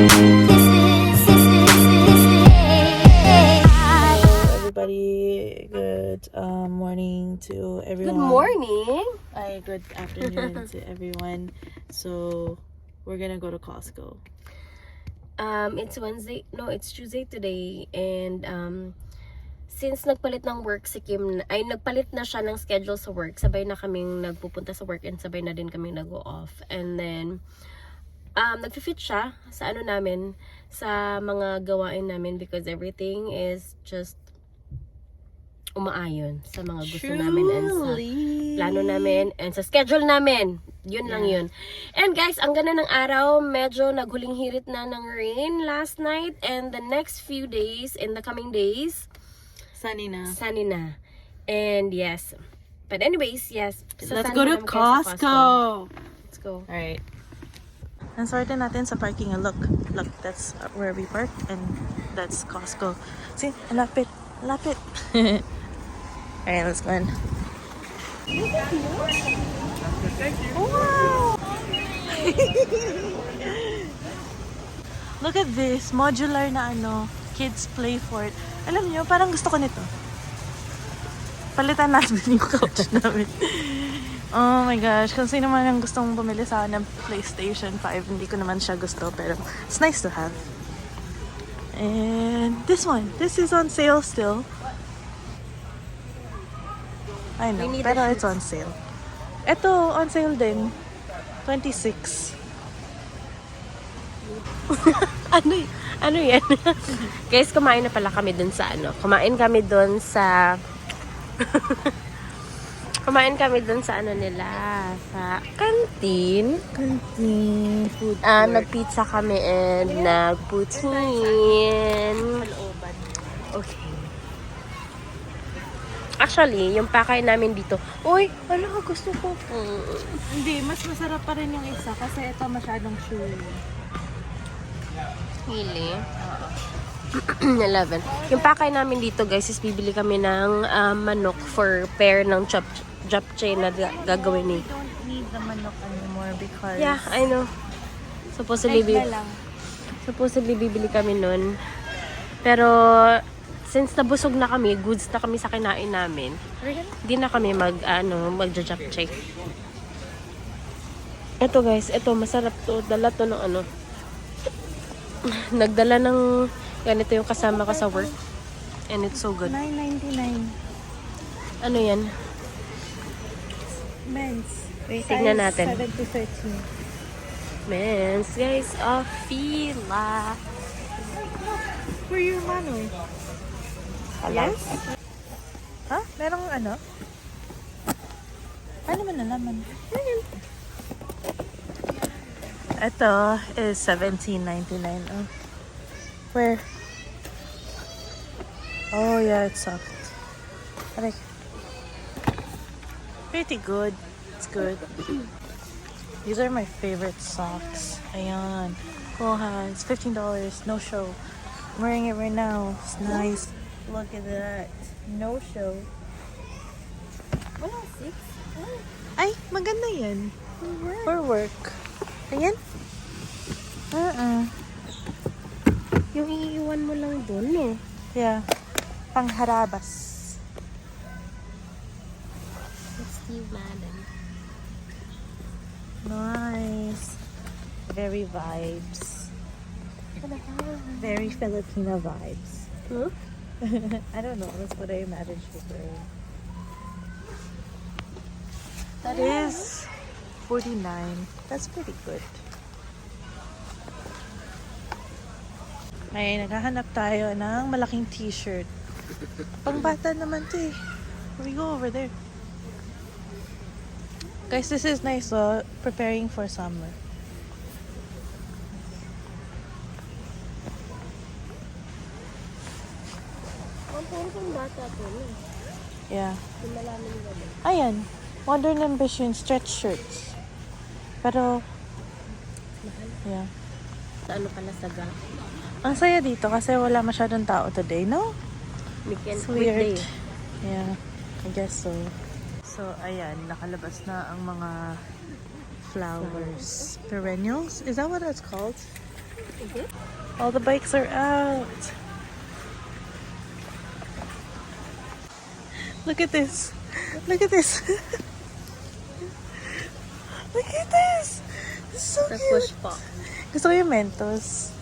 Everybody, good morning to everyone. Good morning. Good afternoon to everyone. So we're gonna go to Costco. It's Wednesday. No, it's Tuesday today. And since nagpalit ng work si Kim, ay nagpalit na siya ng schedule sa work. Sabay na kaming nagpupunta sa work and sabay na din kaming nag-go off. And then nagfi-fit siya sa ano namin, sa mga gawain namin because everything is just umaayon sa mga gusto namin and sa plano namin and sa schedule namin. Yun lang yun. And guys, ang ganda ng araw. Medyo naghuling hirit na ng rain last night and the next few days, in the coming days, Sunny na. sunny na. And yes. But anyways, yes. Let's go to Costco. Let's go. Alright. And sorted natin sa parking. Look, that's where we park and that's Costco. See, lapit. Alright, let's go in. Wow! Look at this, modular na kids play fort. Alam niyo, parang gusto ko nito. Palitan natin yung couch namin. Oh my gosh, kung sino man ang gustong bumili sa akin ng PlayStation 5, hindi ko naman siya gusto, pero it's nice to have. And this is on sale still. I know, pero it's on sale. Ito, on sale din. 26. Ano yan? Guys, kumain na pala kami dun sa Kumain kami dun sa nila. Sa canteen. Food Nag-pizza kami and nag-poutine. Okay. Actually, yung pakay namin dito, uy, gusto ko. Hindi, mas masarap pa rin yung isa kasi ito masyadong chewy. Really? 11. Yung pakay namin dito, guys, is bibili kami ng manok for pair ng japchae na gagawin ni. We don't need the manok anymore because... Yeah, I know. Supposedly bibili kami nun. Pero, since nabusog na kami, goods na kami sa kinain namin, hindi na kami magja-japchae. Ito guys, masarap to. Dala to ng Nagdala ng ganito yung kasama ko sa work. And it's so good. $9.99. Ano yan? Men's. Wait, tignan natin. 7 to 13. Men's, guys, fila. For your mano. Yes? Ha? Merong Paano mo nalaman? Ito is $17.99. Oh. Where? Oh yeah, it's soft. Aray. Pretty good. It's good. These are my favorite socks. Ayan. Koha. It's $15. No show. I'm wearing it right now. It's nice. Look at that. No show. 106? Ay, maganda yan. For work. Ayan. Yung iiwan mo lang dun, eh. Yeah. Pangharabas. Steve Madden. Nice. Very vibes. Very Filipino vibes. Huh? I don't know. That's what I imagine she's wearing. That is $49. That's pretty good. May naghahanap tayo ng malaking t-shirt. Pangbata naman to eh. We go over there. Guys, this is nice preparing for summer. Ang bata to, eh. Yeah. Yung malaman nila din. Ayan. Modern Ambition stretch shirts. Pero, yeah. Sa pala sa Gap. Ang saya dito kasi wala masyadong tao today, no? It's weird. Yeah, I guess so. So, ayan, nakalabas na ang mga flowers. Perennials? Is that what it's called? Is it? All the bikes are out. Look at this. Look at this. Look at this. This is so The cute. push pop. Gusto ko yung Mentos.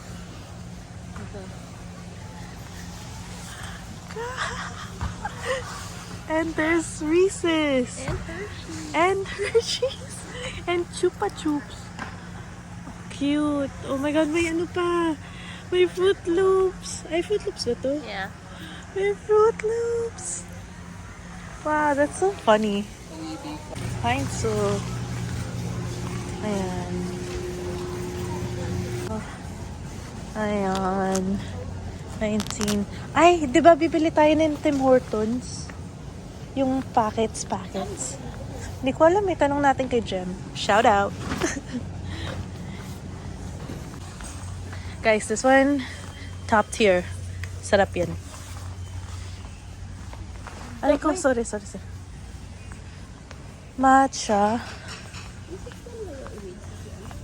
And there's Reese's. And Hershey. And Hershey's. And Chupa Chups. Cute. Oh my God, may ano pa. May Fruit Loops. Ay, Fruit Loops ba to? Yeah. May Fruit Loops. Wow, that's so funny. Fine, so. Ayan. Oh. Ayan. 19. Ay, di ba bibili tayo ng Tim Hortons? Yung packets. Hindi ko alam, may tanong natin kay Jem. Shout out. Guys, this one, top tier. Sarap yan. Ay ko, sorry. Matcha.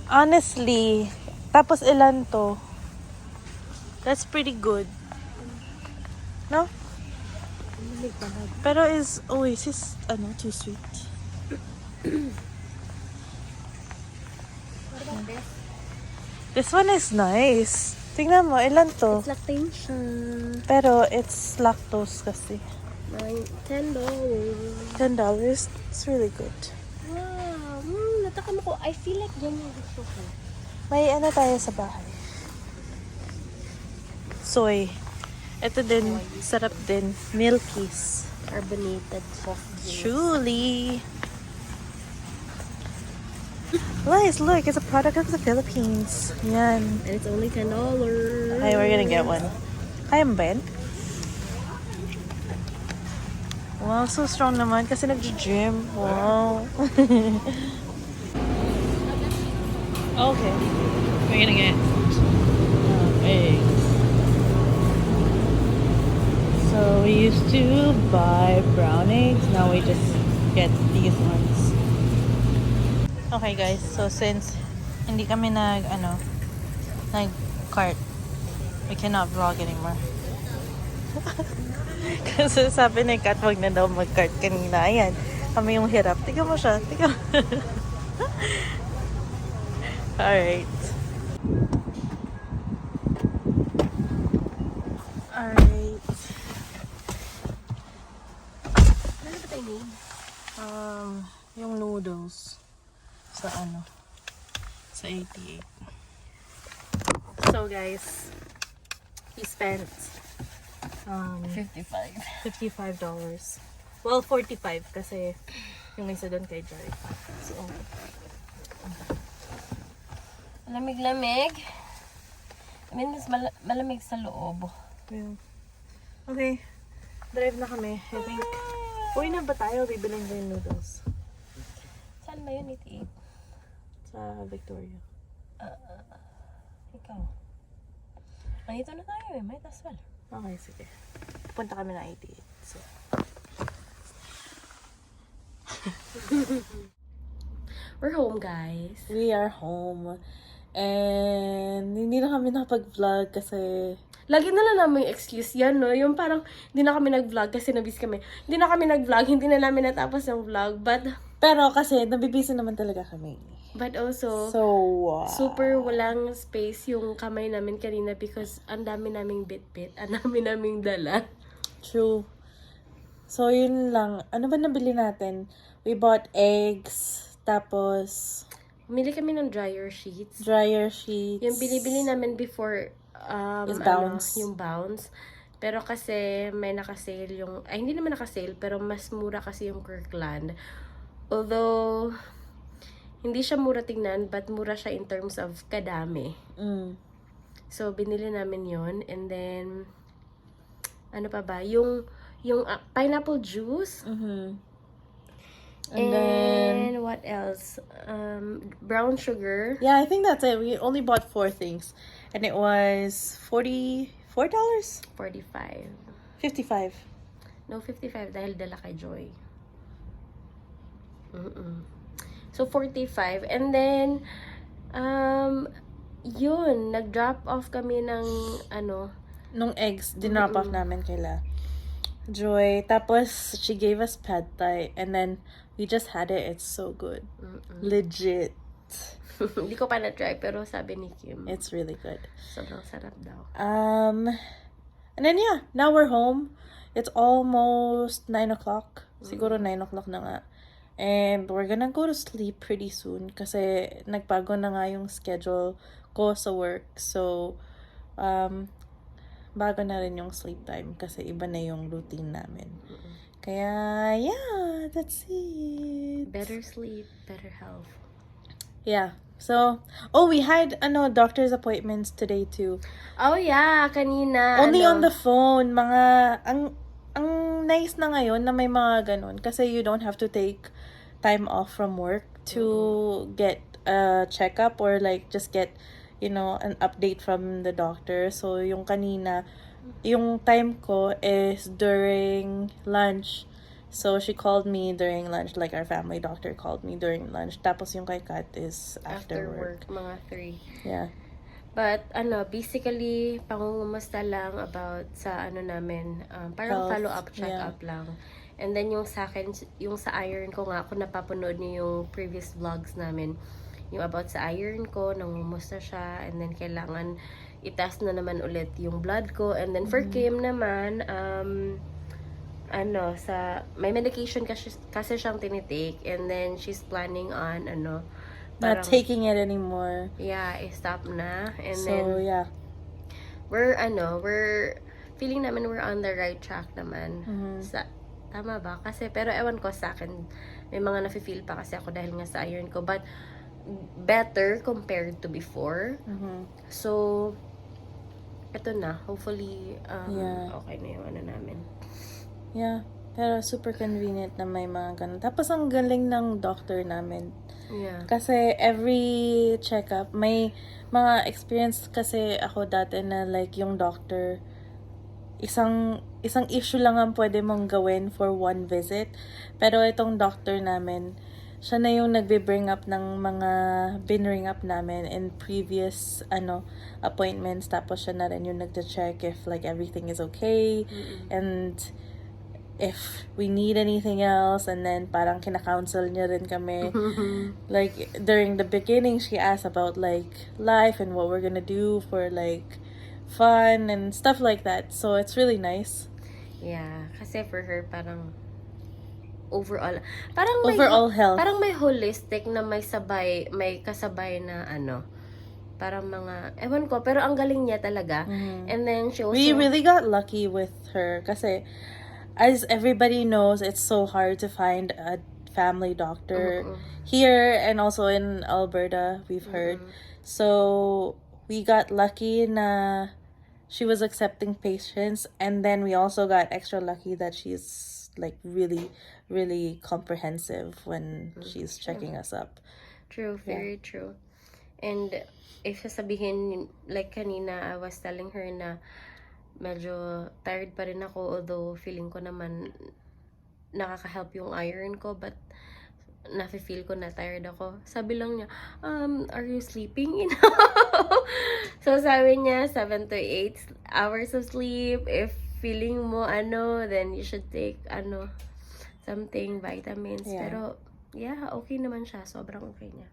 Honestly, tapos ilan to? That's pretty good. No? Pero is Oasis, too sweet. This one is nice. Tingnan mo, ilan to? It's lactation. Pero it's lactose kasi. $10. $10? It's really good. Wow. Natakam ko. I feel like yan yung gusto ko. May ano tayo sa bahay. Soy. Ito din, sarap din. Milkies. Carbonated soft drinks. Truly. Guys, look, it's a product of the Philippines. Yan. And it's only $10. Ay, we're gonna get one. Kaya mo ba yan? Wow, so strong naman kasi nag-gym. Wow. Okay. We're gonna get eggs. So we used to buy brown eggs. Now we just get these ones. Okay guys, so since hindi kami nag-cart, we cannot vlog anymore. Kasi sabi ni Kat, wag na daw mag-cart kanina. Ayan, kami yung hirap. Tignan mo siya. Tignan mo. Alright. Alright. Ano ba tayo need? Yung noodles. Sa sa 88. So guys, we spent $55. Well, 45 kasi yung isa doon kay Joy. So, Malamig-lamig. I mean, mas malamig sa loob. yeah. Okay. Drive na kami. I think, uwi na ba tayo? Bibiling ba yung noodles? Saan ba yun, 88? Sa Victoria. Ikaw. Nandito na tayo eh. Might as well. Okay, sige. Punta kami na 88. So. We're home, guys. We are home. And hindi na kami nakapag-vlog kasi Lagi na lang namin yung excuse yan, no? Yung parang, hindi na kami nag-vlog kasi nabis kami. Hindi na kami nag-vlog, hindi na namin natapos yung vlog. pero kasi nabibisi naman talaga kami. But also, So, super walang space yung kamay namin kanina because ang dami naming bit-bit. Ang dami naming dala. True. So, yun lang. Ano ba nabili natin? We bought eggs. Tapos, Bumili kami ng dryer sheets. dryer sheets. Yung binibili namin before, Is Bounce. yung Bounce. Pero kasi may naka-sale yung, ay hindi naman naka-sale, pero mas mura kasi yung Kirkland. Although, hindi siya mura tingnan, but mura siya in terms of kadami. So, binili namin yon. And then, ano pa ba? Yung pineapple juice. And then, what else? Brown sugar. Yeah, I think that's it. We only bought 4 things. And it was $44? 45. 55. No, 55 dahil dala kay Joy. So, 45. And then, Yun, nag-drop off kami ng ano. Nung eggs, dinrop off namin kaila Joy. Tapos, she gave us pad thai. And then, we just had it. It's so good. Legit. Hindi ko pa na-try, pero sabi ni Kim. It's really good. Sobrang sarap daw. And then, yeah. Now we're home. It's almost 9 o'clock. Siguro 9 o'clock na nga. And we're gonna go to sleep pretty soon. Kasi, nagbago na nga yung schedule ko sa work. So, bago na rin yung sleep time kasi iba na yung routine namin. Kaya, yeah, that's it. Better sleep, better health. Yeah. So, we had doctor's appointments today too. Oh yeah, kanina. Only on the phone. Mga, ang nice na ngayon na may mga ganun kasi you don't have to take time off from work to get a checkup or like just get an update from the doctor. So, yung kanina, yung time ko is during lunch. So, she called me during lunch. Like, our family doctor called me during lunch. Tapos, yung kay Kat is after work. Mga 3. Yeah. But, basically, pangungumusta lang about sa namin. Parang Health, follow-up, check-up lang. And then, yung sa akin, yung sa iron ko nga, kung napapanood niyo yung previous vlogs namin, yung about sa iron ko, nangumusta siya, and then kailangan i-test na naman ulit yung blood ko, and then for Kim naman, may medication kasi siyang tinitake, and then she's planning on, Not taking it anymore. Yeah, i-stop na, and so, then, yeah. we're feeling naman we're on the right track naman. Tama ba? Kasi, pero ewan ko sa akin, may mga nafe-feel pa kasi ako dahil nga sa iron ko, but, better compared to before. So, eto na. Hopefully, okay na yung namin. Yeah. Pero super convenient na may mga ganun. Tapos, ang galing ng doctor namin. Yeah. Kasi, every checkup, may mga experience kasi ako dati na like yung doctor, isang issue lang ang pwede mong gawin for one visit. Pero itong doctor namin, siya na yung nagbe-bring up ng mga binring up namin in previous appointments, tapos siya na rin yung nagte-check if like everything is okay and if we need anything else, and then parang kina-counsel niya rin kami. Like during the beginning she asked about like life and what we're gonna do for like fun and stuff like that, so it's really nice. Yeah, kasi for her parang overall health. Parang may holistic na may kasabay na parang mga ewan ko, pero ang galing niya talaga. And then she also, we really got lucky with her kasi as everybody knows, it's so hard to find a family doctor here and also in Alberta, we've heard. So we got lucky na she was accepting patients, and then we also got extra lucky that she's like really, really comprehensive when she's checking us up. True, very true. And if sasabihin, like kanina, I was telling her na medyo tired pa rin ako, although feeling ko naman nakaka-help yung iron ko, but nafe-feel ko na tired ako. Sabi lang niya, are you sleeping? So sabi niya, 7 to 8 hours of sleep. If feeling mo then you should take something, vitamins. Yeah. Pero yeah, okay naman siya. Sobrang okay niya.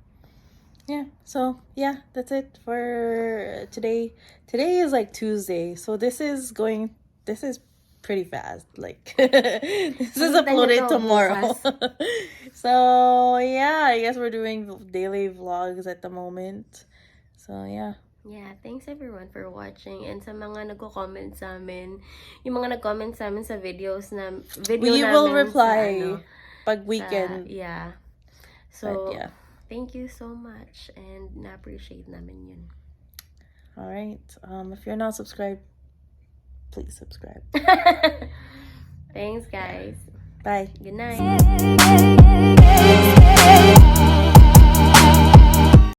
Yeah, so yeah, that's it for today. Today is like Tuesday, so this is pretty fast. Like this is uploaded tomorrow. So yeah, I guess we're doing daily vlogs at the moment. So yeah. Yeah, thanks everyone for watching, and sa mga nagko-comment sa amin, yung mga nag-comment sa amin sa video we namin will reply sa, pag weekend. Yeah. So, but, yeah. Thank you so much, and na-appreciate namin yun. All right. If you're not subscribed, please subscribe. Thanks, guys. Bye. Good night.